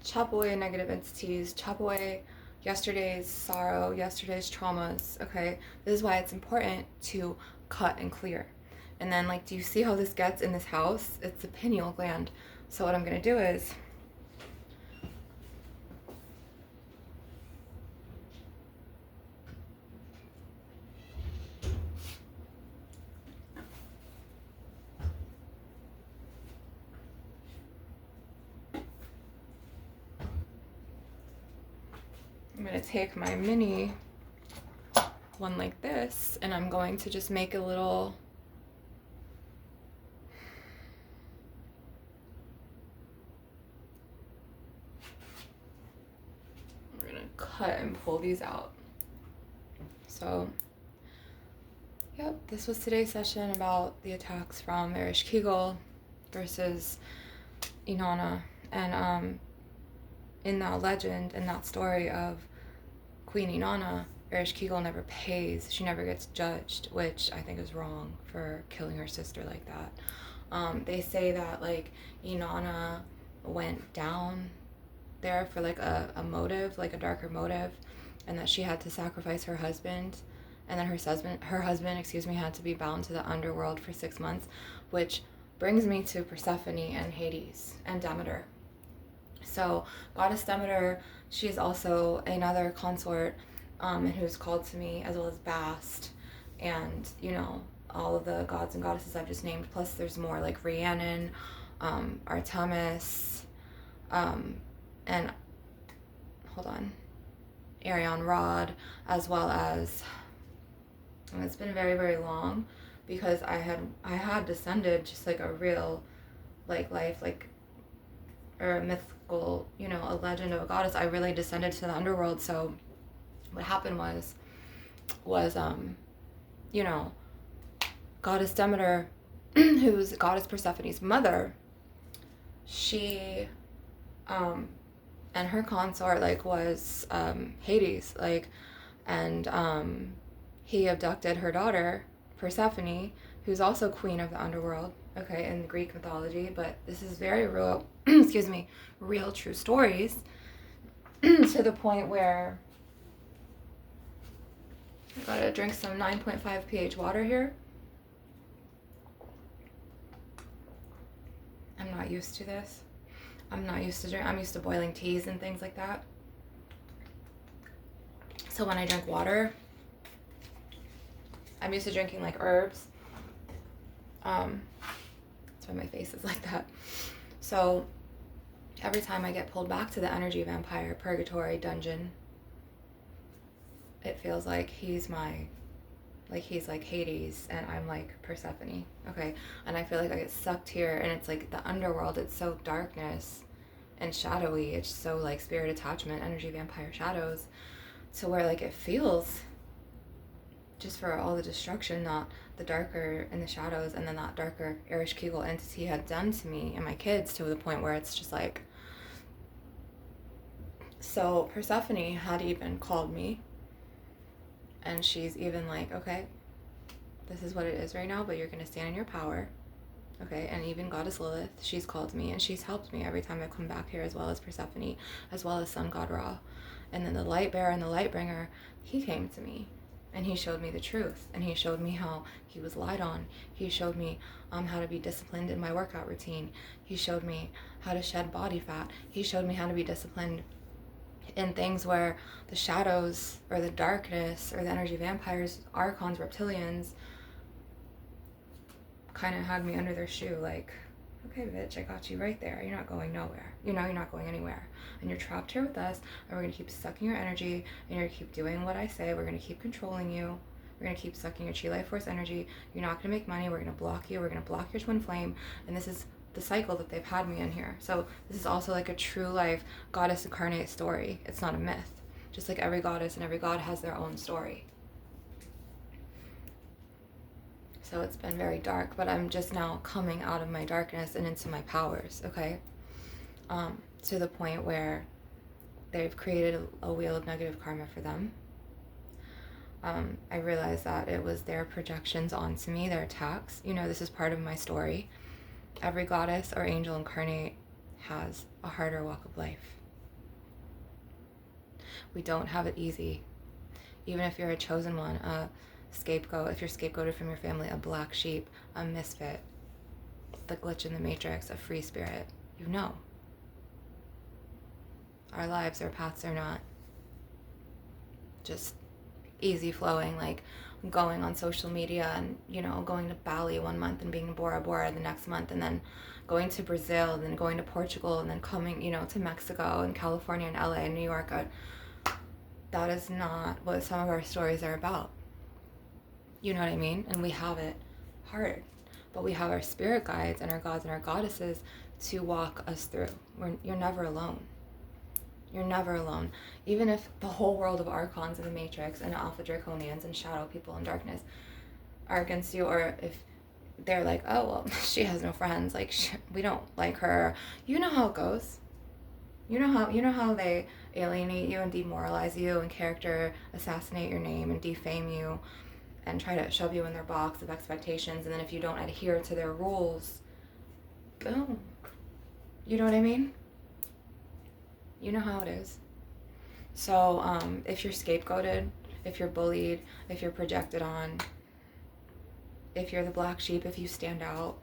chop away negative entities, chop away yesterday's sorrow, yesterday's traumas, okay? This is why it's important to cut and clear. And then, like, do you see how this gets in this house? It's the pineal gland. So what I'm gonna do is, I'm gonna take my mini one like this, and I'm going to just make a little cut and pull these out. So, yep, this was today's session about the attacks from Erish Kegel versus Inanna. And in that legend, in that story of Queen Inanna, Erish Kegel never pays. She never gets judged, which I think is wrong for killing her sister like that. They say that like Inanna went down there for like a motive, like a darker motive, and that she had to sacrifice her husband, and then her husband, excuse me, had to be bound to the underworld for 6 months, which brings me to Persephone and Hades and Demeter. So goddess Demeter, she is also another consort, and who's called to me, as well as Bast, and all of the gods and goddesses I've just named. Plus, there's more like Rhiannon, Artemis, and hold on, Arion Rod, as well as, and it's been very, very long, because I had descended just like a real like life, like, or a mythical, a legend of a goddess. I really descended to the underworld. So what happened was you know goddess Demeter, who's goddess Persephone's mother, she and her consort like was Hades, like, and he abducted her daughter Persephone, who's also queen of the underworld, okay, in Greek mythology. But this is very real, excuse me, real true stories, to the point where I gotta drink some 9.5 pH water here. I'm not used to this. I'm used to boiling teas and things like that. So when I drink water, I'm used to drinking like herbs. That's why my face is like that. So every time I get pulled back to the energy vampire purgatory dungeon, it feels like he's like Hades and I'm like Persephone, okay? And I feel like I get sucked here, and it's like the underworld, it's so darkness and shadowy, it's so like spirit attachment, energy vampire shadows, to where like it feels, just for all the destruction that the darker and the shadows and then that darker Erish Kegel entity had done to me and my kids, to the point where it's just like, so Persephone had even called me, and she's even like, okay, this is what it is right now, but you're going to stand in your power, okay? And even goddess Lilith, she's called me and she's helped me every time I've come back here, as well as Persephone, as well as sun god Ra. And then the light bearer and the light bringer, he came to me and he showed me the truth, and he showed me how he was lied on. He showed me how to be disciplined in my workout routine. He showed me how to shed body fat. He showed me how to be disciplined in things where the shadows or the darkness or the energy vampires, archons, reptilians, kind of had me under their shoe, like, okay, bitch, I got you right there. You're not going nowhere. You're not going anywhere. And you're trapped here with us, and we're going to keep sucking your energy, and you're going to keep doing what I say. We're going to keep controlling you. We're going to keep sucking your chi life force energy. You're not going to make money. We're going to block you. We're going to block your twin flame. And this is the cycle that they've had me in here. So this is also like a true life goddess incarnate story. It's not a myth. Just like every goddess and every god has their own story. So it's been very dark, but I'm just now coming out of my darkness and into my powers, okay? To the point where they've created a wheel of negative karma for them. I realized that it was their projections onto me, their attacks. This is part of my story. Every goddess or angel incarnate has a harder walk of life. We don't have it easy. Even if you're a chosen one, a scapegoat, if you're scapegoated from your family, a black sheep, a misfit, the glitch in the matrix, a free spirit, our lives, our paths are not just easy flowing, like going on social media and going to Bali one month and being in Bora Bora the next month, and then going to Brazil, and then going to Portugal, and then coming to Mexico and California and LA and New York. That is not what some of our stories are about. You know what I mean? And we have it hard, but we have our spirit guides and our gods and our goddesses to walk us through. You're never alone. You're never alone. Even if the whole world of archons and the matrix and alpha draconians and shadow people in darkness are against you, or if they're like, oh, well, she has no friends, like, we don't like her. You know how it goes. You know how they alienate you and demoralize you and character assassinate your name and defame you and try to shove you in their box of expectations. And then if you don't adhere to their rules, boom. You know what I mean? You know how it is. So if you're scapegoated, if you're bullied, if you're projected on, if you're the black sheep, if you stand out,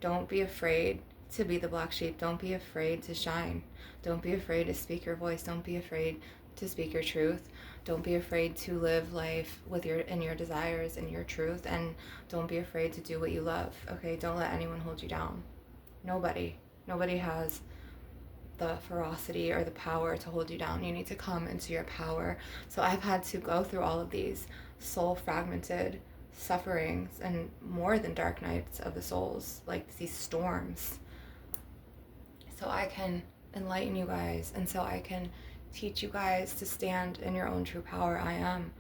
don't be afraid to be the black sheep. Don't be afraid to shine. Don't be afraid to speak your voice. Don't be afraid to speak your truth. Don't be afraid to live life with your desires and your truth, and don't be afraid to do what you love. Okay? Don't let anyone hold you down. Nobody has the ferocity or the power to hold you down. You need to come into your power. So I've had to go through all of these soul fragmented sufferings and more than dark nights of the souls, like these storms, so I can enlighten you guys, and so I can teach you guys to stand in your own true power. I am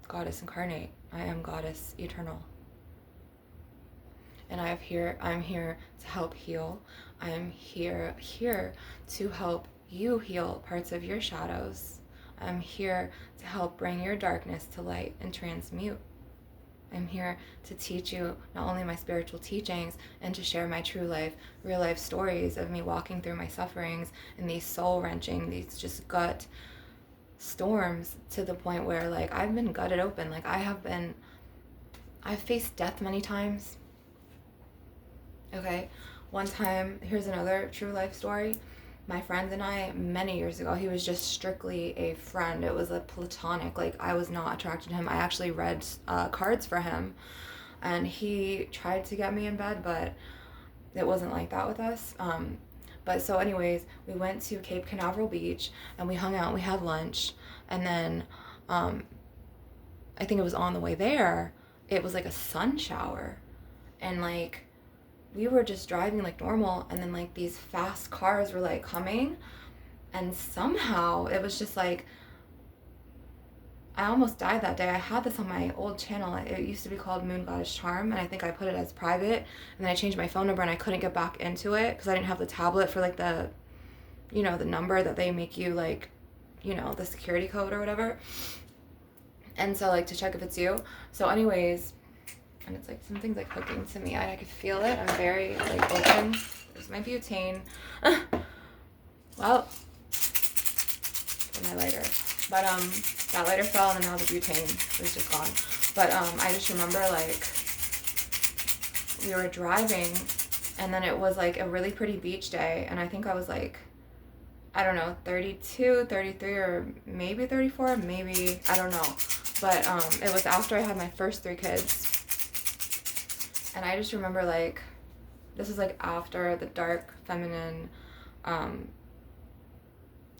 Goddess incarnate. I am Goddess eternal. And I'm here to help heal. I am here to help you heal parts of your shadows. I'm here to help bring your darkness to light and transmute. I'm here to teach you not only my spiritual teachings and to share my true life, real life stories of me walking through my sufferings and these soul wrenching, these just gut storms, to the point where like I've been gutted open. Like I've faced death many times. Okay, one time, here's another true life story. My friend and I, many years ago, he was just strictly a friend. It was a platonic, like I was not attracted to him. I actually read cards for him, and he tried to get me in bed, but it wasn't like that with us. But so anyways, we went to Cape Canaveral Beach, and we hung out, we had lunch, and then I think it was on the way there, it was like a sun shower, and like we were just driving like normal, and then like these fast cars were like coming, and somehow it was just like I almost died that day. I had this on my old channel. It used to be called Moon Goddess Charm, and I think I put it as private, and then I changed my phone number, and I couldn't get back into it because I didn't have the tablet for like the, you know, the number that they make you, like, you know, the security code or whatever, and so like to check if it's you. So anyways, and it's like something's like hooking to me. I could feel it. I'm very like open. There's my butane. Well, for my lighter. But that lighter fell, and now the butane is just gone. But I just remember like we were driving, and then it was like a really pretty beach day, and I think I was like, I don't know, 32, 33, or maybe 34, maybe, I don't know. But it was after I had my first 3 kids. And I just remember like, this was like after the dark feminine,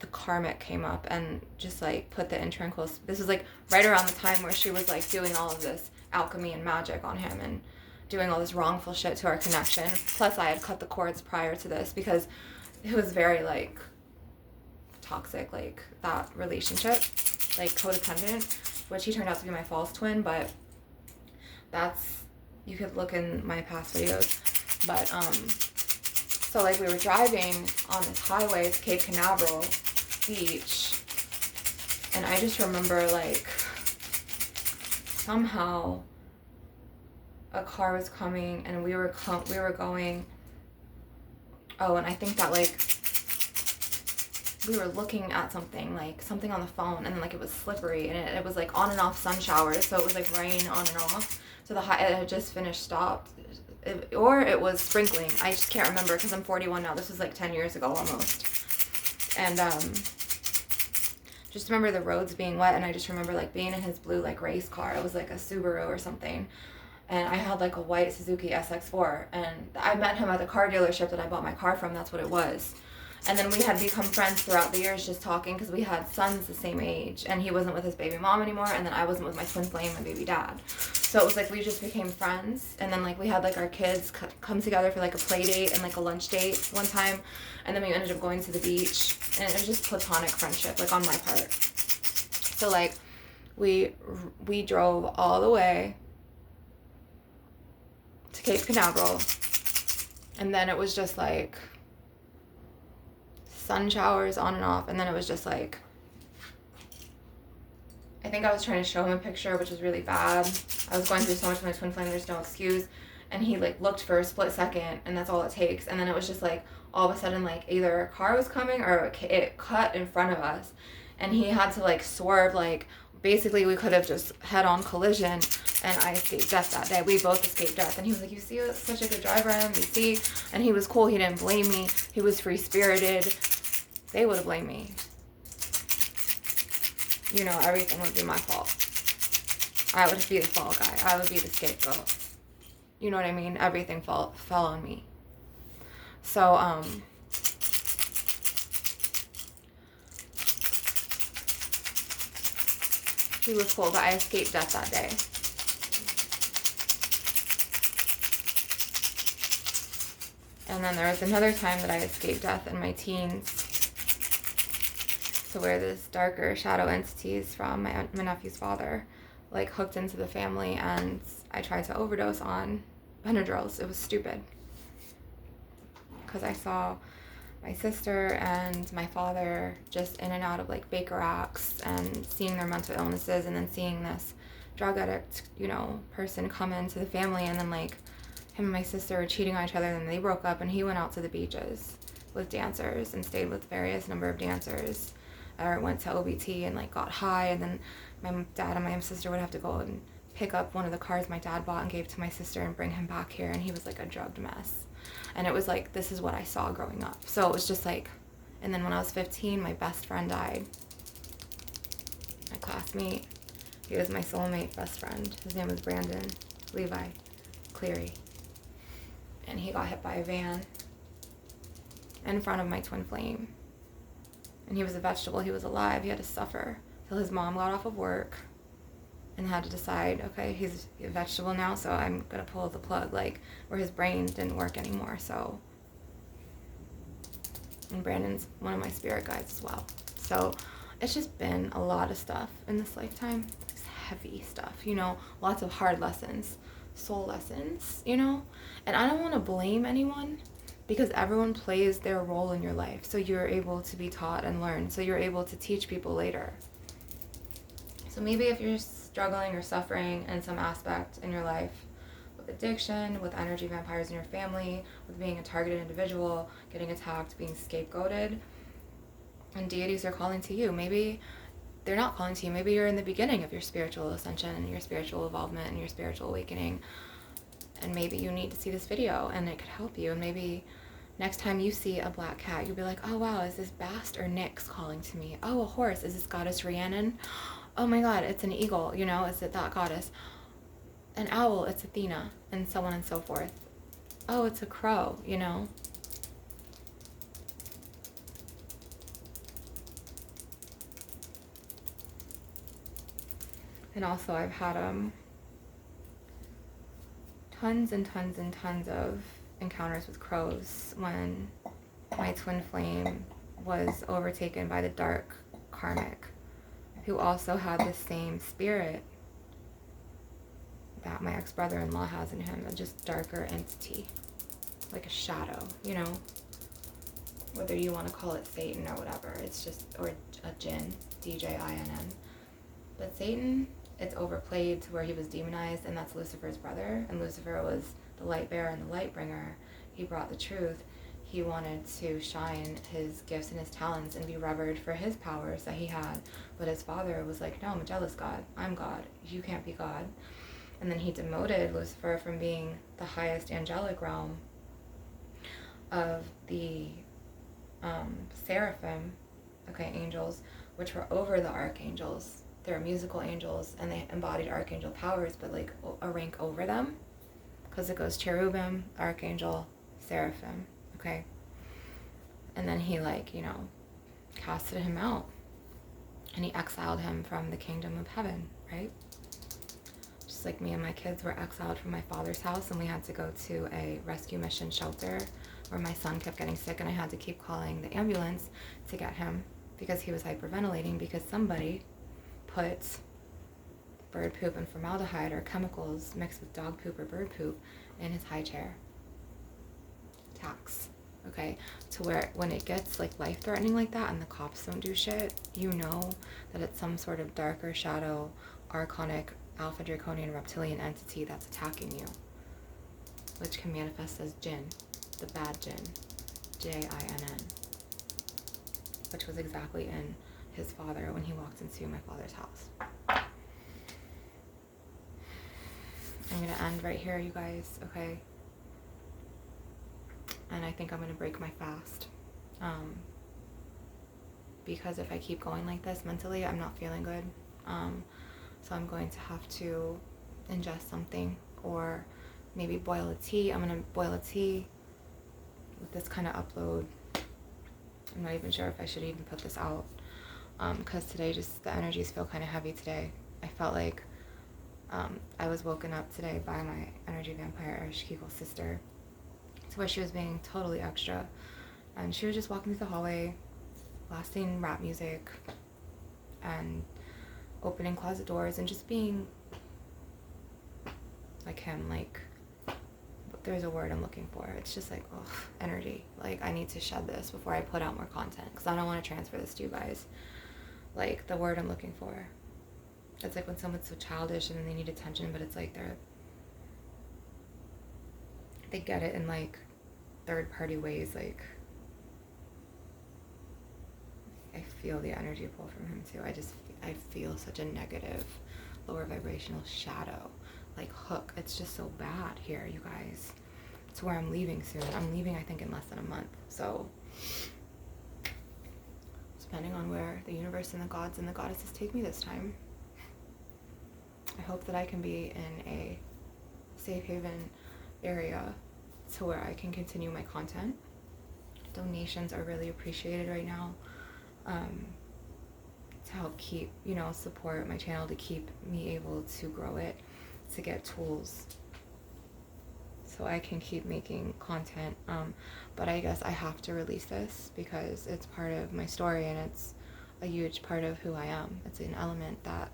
the karmic came up and just like put the intrinsical, this was like right around the time where she was like doing all of this alchemy and magic on him and doing all this wrongful shit to our connection. Plus I had cut the cords prior to this because it was very like toxic, like that relationship, like codependent, which he turned out to be my false twin, but that's, you could look in my past videos. But so like we were driving on this highway to Cape Canaveral Beach, and I just remember like somehow a car was coming, and we were going, oh, and I think that like we were looking at something, like something on the phone, and then like it was slippery, and it was like on and off sun showers, so it was like rain on and off. So it had just finished, stopped, or it was sprinkling. I just can't remember because I'm 41 now. This was like 10 years ago almost. And just remember the roads being wet, and I just remember like being in his blue like race car. It was like a Subaru or something. And I had like a white Suzuki SX4, and I met him at the car dealership that I bought my car from. That's what it was. And then we had become friends throughout the years, just talking, because we had sons the same age, and he wasn't with his baby mom anymore, and then I wasn't with my twin flame, my baby dad. So it was like we just became friends, and then like we had like our kids come together for like a play date and like a lunch date one time, and then we ended up going to the beach, and it was just platonic friendship, like on my part. So like we drove all the way to Cape Canaveral, and then it was just like sun showers on and off, and then it was just like, I think I was trying to show him a picture, which was really bad. I was going through so much with my twin flame, there's no excuse. and he like looked for a split second, and that's all it takes. And then it was just like all of a sudden, like either a car was coming or it cut in front of us, and he had to like swerve. Like basically we could have just head-on collision, and I escaped death that day. We both escaped death. And he was like, you see, such a good driver I am, you see. And he was cool. He didn't blame me. He was free-spirited. They would have blamed me. You know, everything would be my fault. I would be the fall guy. I would be the scapegoat. You know what I mean? Everything fell on me. So, he was cool, but I escaped death that day. And then there was another time that I escaped death in my teens. So where this darker shadow entities from my nephew's father, like, hooked into the family, and I tried to overdose on Benadryls. It was stupid. Because I saw my sister and my father just in and out of, like, Baker Acts, and seeing their mental illnesses, and then seeing this drug addict, you know, person come into the family, and then, like, him and my sister were cheating on each other, and they broke up, and he went out to the beaches with dancers and stayed with various number of dancers, or went to OBT and, like, got high, and then my dad and my sister would have to go and pick up one of the cars my dad bought and gave to my sister and bring him back here, and he was like a drugged mess. And it was like, this is what I saw growing up. So it was just like, and then when I was 15, my best friend died. My classmate, he was my soulmate best friend. His name was Brandon Levi Cleary. And he got hit by a van in front of my twin flame. And he was a vegetable. He was alive. He had to suffer till his mom got off of work and had to decide, okay, he's a vegetable now, so I'm going to pull the plug, like, where his brain didn't work anymore. So, and Brandon's one of my spirit guides as well. So it's just been a lot of stuff in this lifetime. It's heavy stuff, you know, lots of hard lessons, soul lessons, you know. And I don't want to blame anyone, because everyone plays their role in your life. So you're able to be taught and learn. So you're able to teach people later. So maybe if you're struggling or suffering in some aspect in your life, with addiction, with energy vampires in your family, with being a targeted individual, getting attacked, being scapegoated, and deities are calling to you. Maybe they're not calling to you. Maybe you're in the beginning of your spiritual ascension and your spiritual involvement and your spiritual awakening. And maybe you need to see this video and it could help you. And maybe next time you see a black cat, you'll be like, oh wow, is this Bast or Nyx calling to me? Oh, a horse, is this goddess Rhiannon? Oh my god, it's an eagle, you know, is it that goddess? An owl, it's Athena, and so on and so forth. Oh, it's a crow, you know. And also I've had tons and tons and tons of encounters with crows when my twin flame was overtaken by the dark karmic, who also had the same spirit that my ex-brother-in-law has in him, a just darker entity, like a shadow, you know, whether you want to call it Satan or whatever. It's just, or a jinn, D-J-I-N-N. But Satan, it's overplayed to where he was demonized, and that's Lucifer's brother, and Lucifer was the light bearer and the light bringer. He brought the truth. He wanted to shine his gifts and his talents and be revered for his powers that he had. But his father was like, no, I'm a jealous God. I'm God. You can't be God. And then he demoted Lucifer from being the highest angelic realm of the seraphim, okay, angels, which were over the archangels. They're musical angels, and they embodied archangel powers, but like a rank over them, because it goes cherubim, archangel, seraphim. Okay. And then he, like, you know, casted him out, and he exiled him from the kingdom of heaven, right? Just like me and my kids were exiled from my father's house, and we had to go to a rescue mission shelter where my son kept getting sick, and I had to keep calling the ambulance to get him because he was hyperventilating because somebody put bird poop and formaldehyde or chemicals mixed with dog poop or bird poop in his high chair. Tax, okay? To where when it gets like life-threatening like that and the cops don't do shit, you know that it's some sort of darker shadow, archonic, alpha draconian reptilian entity that's attacking you. which can manifest as Jinn, the bad Jinn, Jinn, which was exactly in his father when he walked into my father's house. I'm going to end right here, you guys, okay? And I think I'm going to break my fast. Because if I keep going like this mentally, I'm not feeling good. So I'm going to have to ingest something, or maybe boil a tea. I'm going to boil a tea with this kind of upload. I'm not even sure if I should even put this out. Because today just the energies feel kind of heavy today. I felt like I was woken up today by my energy vampire, Shikiko's sister, to where she was being totally extra. And she was just walking through the hallway, blasting rap music and opening closet doors and just being like him. Like, there's a word I'm looking for. It's just like, oh, energy. Like, I need to shed this before I put out more content, because I don't want to transfer this to you guys. Like, the word I'm looking for. It's like when someone's so childish and they need attention, but it's like they get it in like third party ways. Like, I feel the energy pull from him too. I feel such a negative, lower vibrational shadow, like hook. It's just so bad here, you guys. It's where I'm leaving soon. I'm leaving, I think, in less than a month. So, depending on where the universe and the gods and the goddesses take me this time, I hope that I can be in a safe haven area to where I can continue my content. Donations are really appreciated right now. To help keep, support my channel, to keep me able to grow it, to get tools so I can keep making content. But I guess I have to release this because it's part of my story and it's a huge part of who I am. It's an element that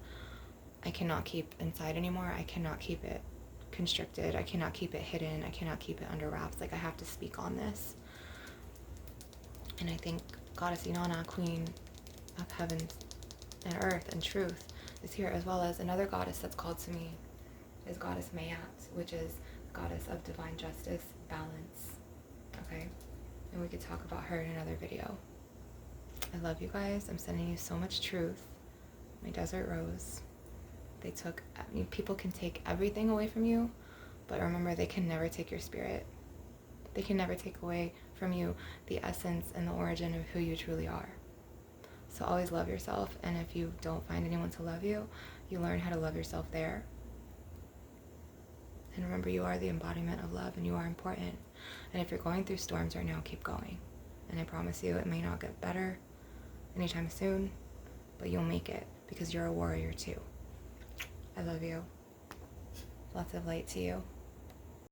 I cannot keep inside anymore. I cannot keep it constricted. I cannot keep it hidden. I cannot keep it under wraps. Like, I have to speak on this. And I think Goddess Inanna, Queen of Heaven and Earth and Truth, is here, as well as another goddess that's called to me is Goddess Mayat, which is Goddess of Divine Justice, Balance. Okay? And we could talk about her in another video. I love you guys. I'm sending you so much truth. My Desert Rose. People can take everything away from you, but remember, they can never take your spirit. They can never take away from you the essence and the origin of who you truly are. So always love yourself, and if you don't find anyone to love you, you learn how to love yourself there. And remember, you are the embodiment of love, and you are important. And if you're going through storms right now, keep going. And I promise you, it may not get better anytime soon, but you'll make it, because you're a warrior too. I love you. Lots of light to you.